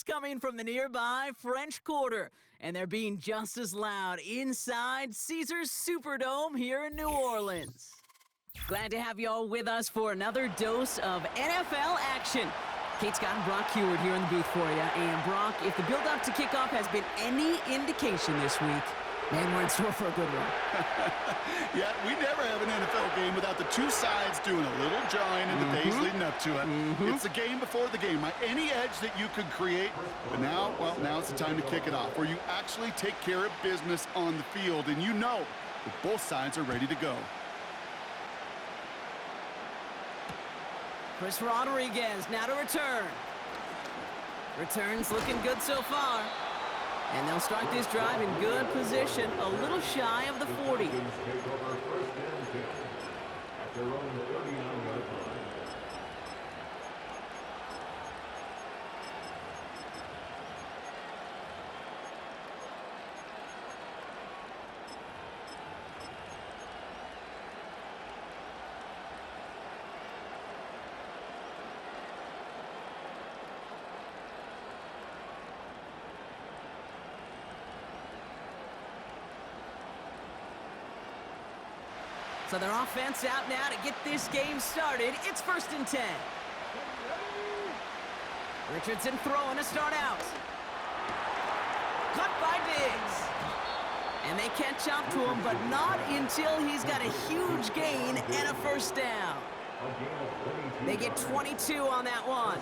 coming from the nearby French Quarter, and they're being just as loud inside Caesars Superdome here in New Orleans. Glad to have you all with us for another dose of NFL action. Kate Scott and Brock Heward here in the booth for you. And Brock, if the build-up to kickoff has been any indication this week, man, we're in store for a good one. Yeah, we never have an NFL game without the two sides doing a little jawing in the days leading up to it. It's the game before the game. Any edge that you could create, but now it's the time to kick it off, where you actually take care of business on the field, and you know that both sides are ready to go. Chris Rodriguez now to return. Returns looking good so far. And they'll start this drive in good position, a little shy of the 40. So their offense out now to get this game started. It's 1st and 10. Richardson throwing to start out. Cut by Diggs. And they catch up to him, but not until he's got a huge gain and a first down. They get 22 on that one.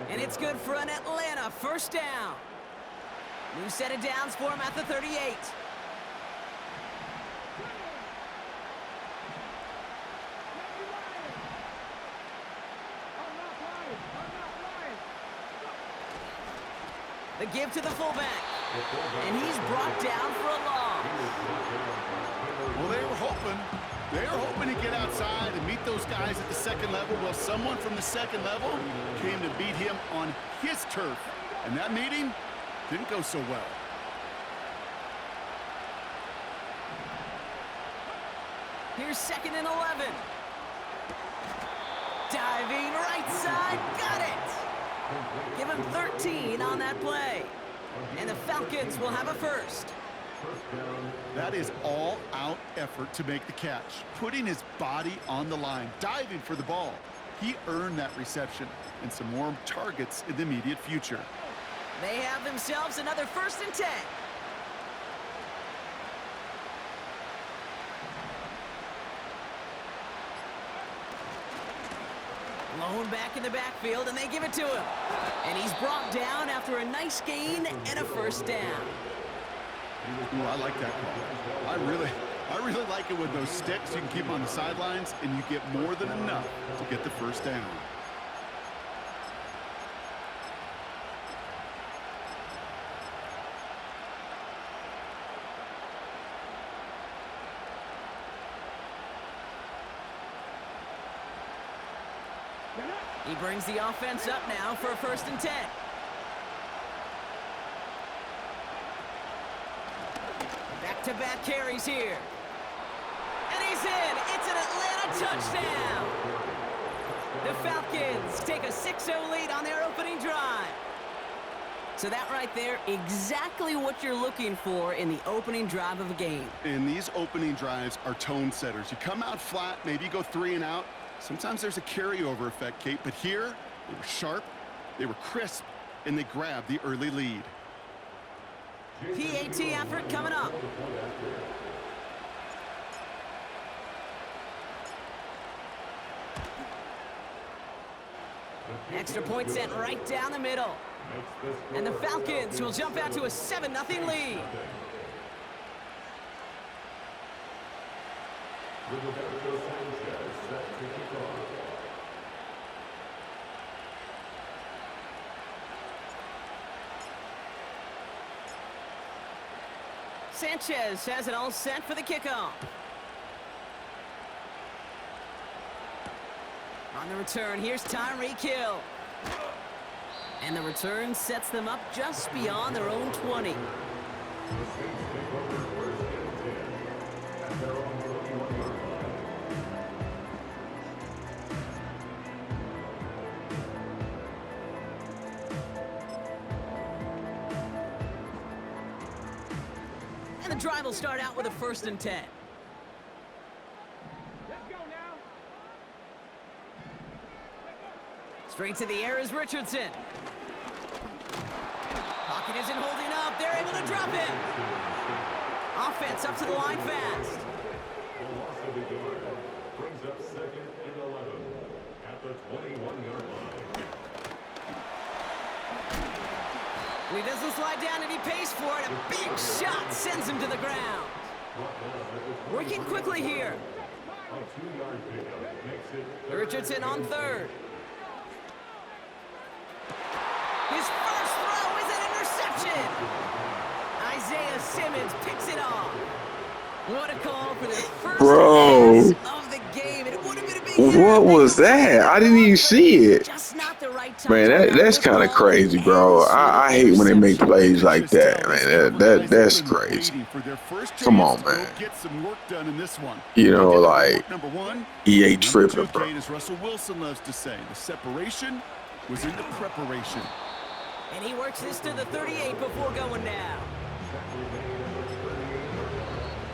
And it's good for an Atlanta first down. New set of downs for him at the 38. The give to the fullback, and he's brought down for a loss. Well, they were hoping to get outside and meet those guys at the second level. Well, someone from the second level came to beat him on his turf, and that meeting didn't go so well. Here's 2nd and 11. Diving right side, got it. Give him 13 on that play. And the Falcons will have a first. That is all-out effort to make the catch, putting his body on the line, diving for the ball. He earned that reception and some more targets in the immediate future. They have themselves another 1st and 10. Lone back in the backfield, and they give it to him. And he's brought down after a nice gain and a first down. Ooh, I like that call. I really like it with those sticks. You can keep them on the sidelines, and you get more than enough to get the first down. He brings the offense up now for a 1st and 10. Back-to-back carries here. And he's in. It's an Atlanta touchdown. The Falcons take a 6-0 lead on their opening drive. So that right there, exactly what you're looking for in the opening drive of a game. And these opening drives are tone setters. You come out flat, maybe you go 3 and out. Sometimes there's a carryover effect, Kate, but here they were sharp, they were crisp, and they grabbed the early lead. PAT effort coming up. Extra point sent right down the middle. And the Falcons will jump out to a 7-0 lead. Sanchez has it all set for the kickoff. On the return, here's Tyreek Hill. And the return sets them up just beyond their own 20. And the drive will start out with a 1st and 10. Straight to the air is Richardson. Pocket isn't holding up. They're able to drop him. Offense up to the line fast. Brings up 2nd and 11 at the 21-yard line. He doesn't slide down and he pays for it. A big shot sends him to the ground. Working quickly here. Richardson on 3rd. His first throw is an interception. Isaiah Simmons picks it off. What a call for their first pass of the game. It would have been a big hit. What was that? I didn't even see it. Just not the right time. Man, that's kind of crazy, bro. I hate when they make plays like that, man. That's crazy. Come on, man. You know, like, EA tripping, bro. As Russell Wilson loves to say, the separation was in the preparation. And he works this to the 38 before going down.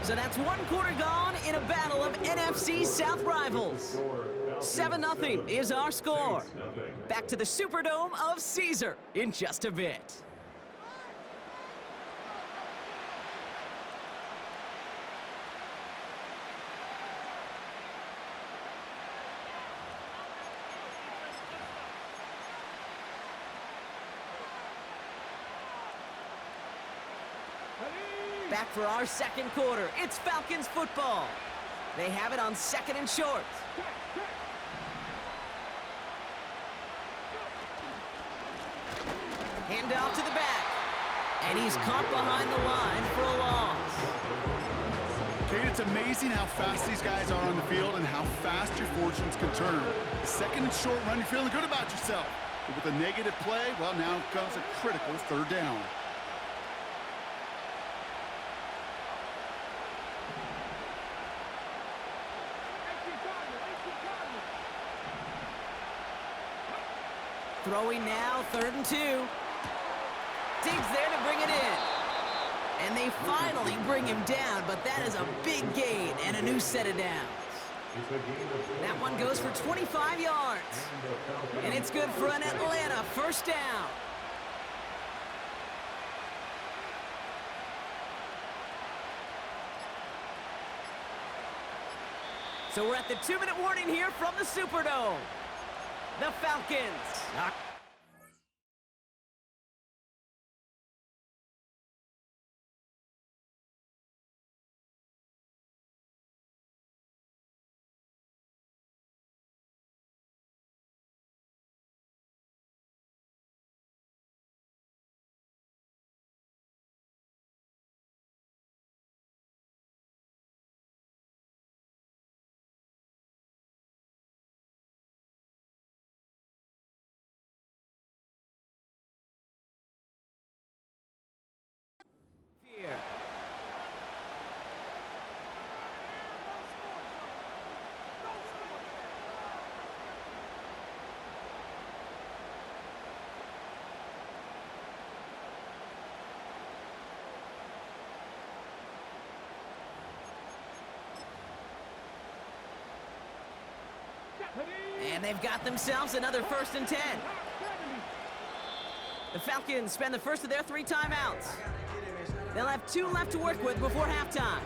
So that's 1 quarter gone in a battle of NFC South rivals. 7-0 is our score. Back to the Superdome of Caesar in just a bit. Back for our 2nd quarter. It's Falcons football. They have it on 2nd and short. Hand off to the back. And he's caught behind the line for a loss. Kate, it's amazing how fast these guys are on the field and how fast your fortunes can turn. The 2nd and short run, you're feeling good about yourself. But with a negative play, well, now comes a critical 3rd down. Throwing now, 3rd and 2. Diggs there to bring it in. And they finally bring him down, but that is a big gain and a new set of downs. That one goes for 25 yards. And it's good for an Atlanta 1st down. So we're at the 2-minute warning here from the Superdome. The Falcons. Here. And they've got themselves another 1st and 10. The Falcons spend the first of their 3 timeouts. They'll have 2 left to work with before halftime.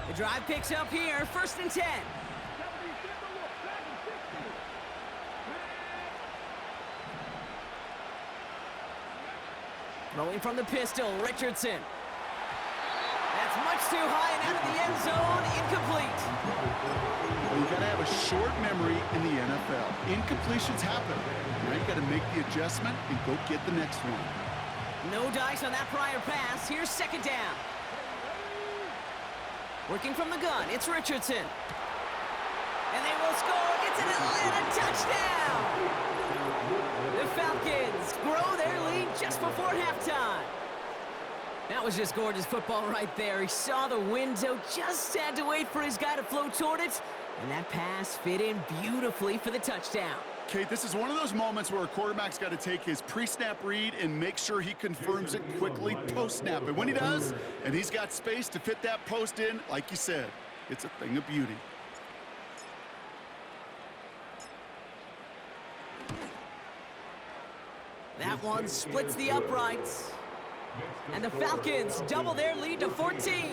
The drive picks up here, 1st and 10. Rolling from the pistol, Richardson. That's much too high and out of the end zone, incomplete. Well, you got to have a short memory in the NFL. Incompletions happen. Now you got to make the adjustment and go get the next one. No dice on that prior pass. Here's 2nd down. Working from the gun, it's Richardson. And they will score. It's an Atlanta touchdown. The Falcons grow their lead just before halftime. That was just gorgeous football right there. He saw the window, just had to wait for his guy to flow toward it, and that pass fit in beautifully for the touchdown. Kate, this is one of those moments where a quarterback's got to take his pre-snap read and make sure he confirms it quickly post-snap. And when he does, and he's got space to fit that post in, like you said, it's a thing of beauty. That one splits the uprights. And the Falcons double their lead to 14.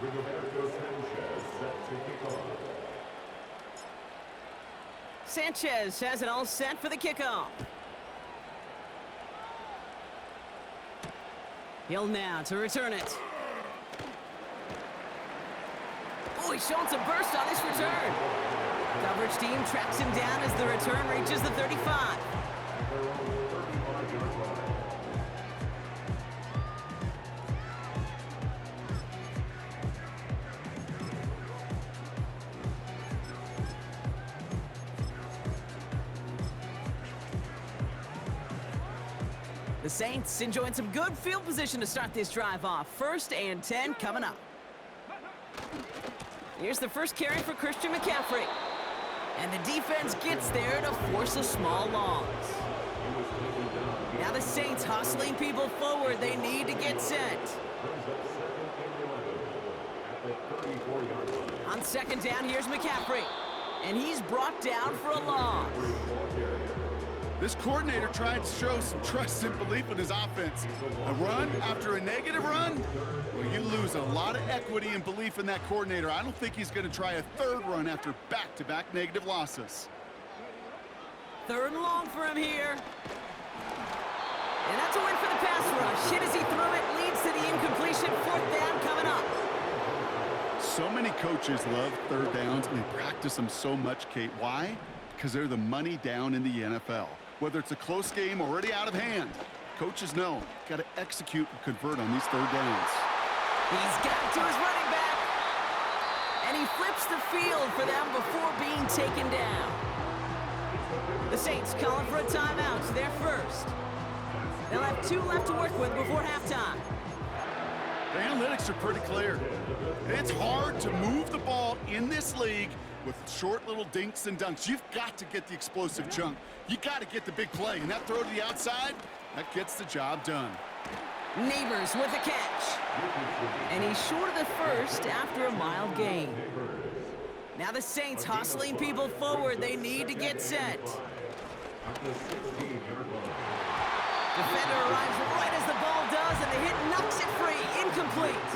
Roberto Sanchez set to kick off. Sanchez has it all set for the kickoff. Hill now to return it. Oh, he's showing some burst on this return. Coverage team tracks him down as the return reaches the 35. The Saints enjoying some good field position to start this drive off. 1st and 10 coming up. Here's the first carry for Christian McCaffrey. And the defense gets there to force a small loss. Now the Saints hustling people forward. They need to get set. On 2nd down, here's McCaffrey. And he's brought down for a loss. This coordinator tried to show some trust and belief in his offense. A run after a negative run? Well, you lose a lot of equity and belief in that coordinator. I don't think he's going to try a 3rd run after back-to-back negative losses. 3rd and long for him here. And that's a win for the pass rush. Hit as he threw it, leads to the incompletion. 4th down coming up. So many coaches love 3rd downs, and they practice them so much, Kate. Why? Because they're the money down in the NFL. Whether it's a close game already out of hand, coaches know, got to execute and convert on these 3rd downs. He's got it to his running back. And he flips the field for them before being taken down. The Saints calling for a timeout. They're first. They'll have 2 left to work with before halftime. The analytics are pretty clear. It's hard to move the ball in this league with short little dinks and dunks. You've got to get the explosive chunk. You got to get the big play. And that throw to the outside, that gets the job done. Neighbors with a catch. And he's short of the first after a mild gain. Now the Saints hustling people forward. They need to get set. Defender arrives right as the ball does, and the hit knocks it free. Incomplete.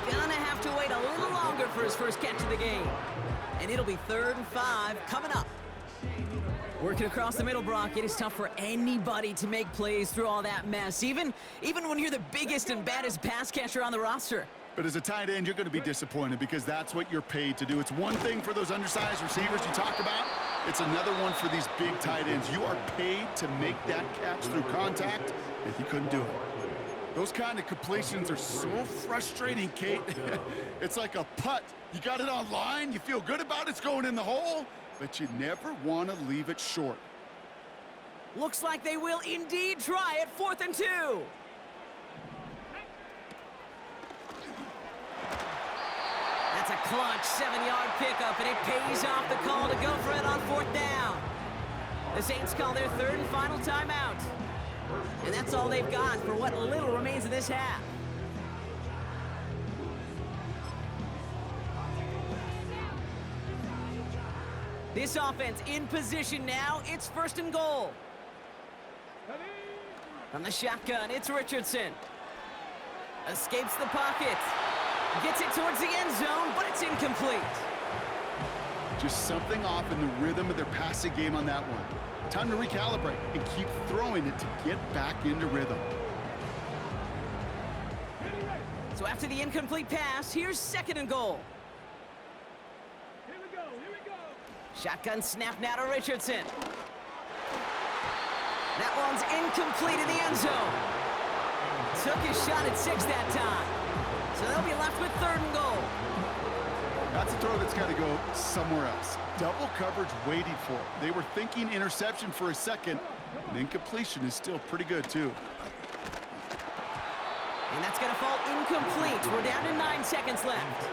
Gonna have to wait a little longer for his first catch of the game. And it'll be 3rd and 5 coming up. Working across the middle, Brock, it is tough for anybody to make plays through all that mess, even when you're the biggest and baddest pass catcher on the roster. But as a tight end, you're going to be disappointed because that's what you're paid to do. It's one thing for those undersized receivers you talk about. It's another one for these big tight ends. You are paid to make that catch through contact, and he couldn't do it. Those kind of completions are so frustrating, Kate. It's like a putt. You got it on line, you feel good about it's going in the hole, but you never want to leave it short. Looks like they will indeed try it. 4th and 2. That's a clutch 7-yard pickup, and it pays off the call to go for it on 4th down. The Saints call their 3rd and final timeout. And that's all they've got for what little remains of this half. This offense in position now. It's 1st and goal. From the shotgun, it's Richardson. Escapes the pocket. Gets it towards the end zone, but it's incomplete. Just something off in the rhythm of their passing game on that one. Time to recalibrate and keep throwing it to get back into rhythm. So after the incomplete pass, here's 2nd and goal. Shotgun snap now to Richardson. That one's incomplete in the end zone. Took his shot at 6 that time. So they'll be left with 3rd and goal. That's a throw that's got to go somewhere else. Double coverage waiting for it. They were thinking interception for a second. And incompletion is still pretty good, too. And that's going to fall incomplete. We're down to 9 seconds left.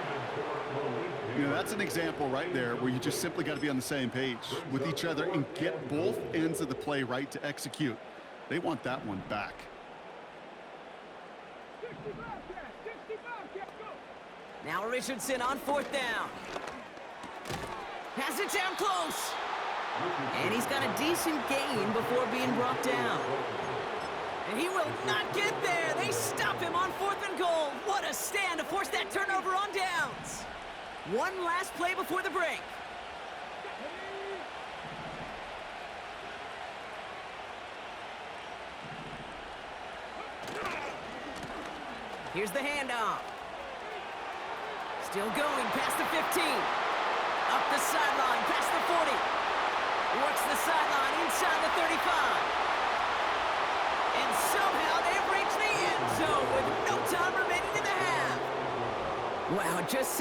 You know, that's an example right there where you just simply got to be on the same page with each other and get both ends of the play right to execute. They want that one back. Now Richardson on 4th down. Has it down close. And he's got a decent gain before being brought down. And he will not get there. They stop him on 4th and goal. What a stand to force that turnover on downs. One last play before the break. Here's the handoff. Still going past the 15. Up the sideline, past the 40. Works the sideline inside the 35. And somehow they've reached the end zone with no time remaining in the half. Wow, just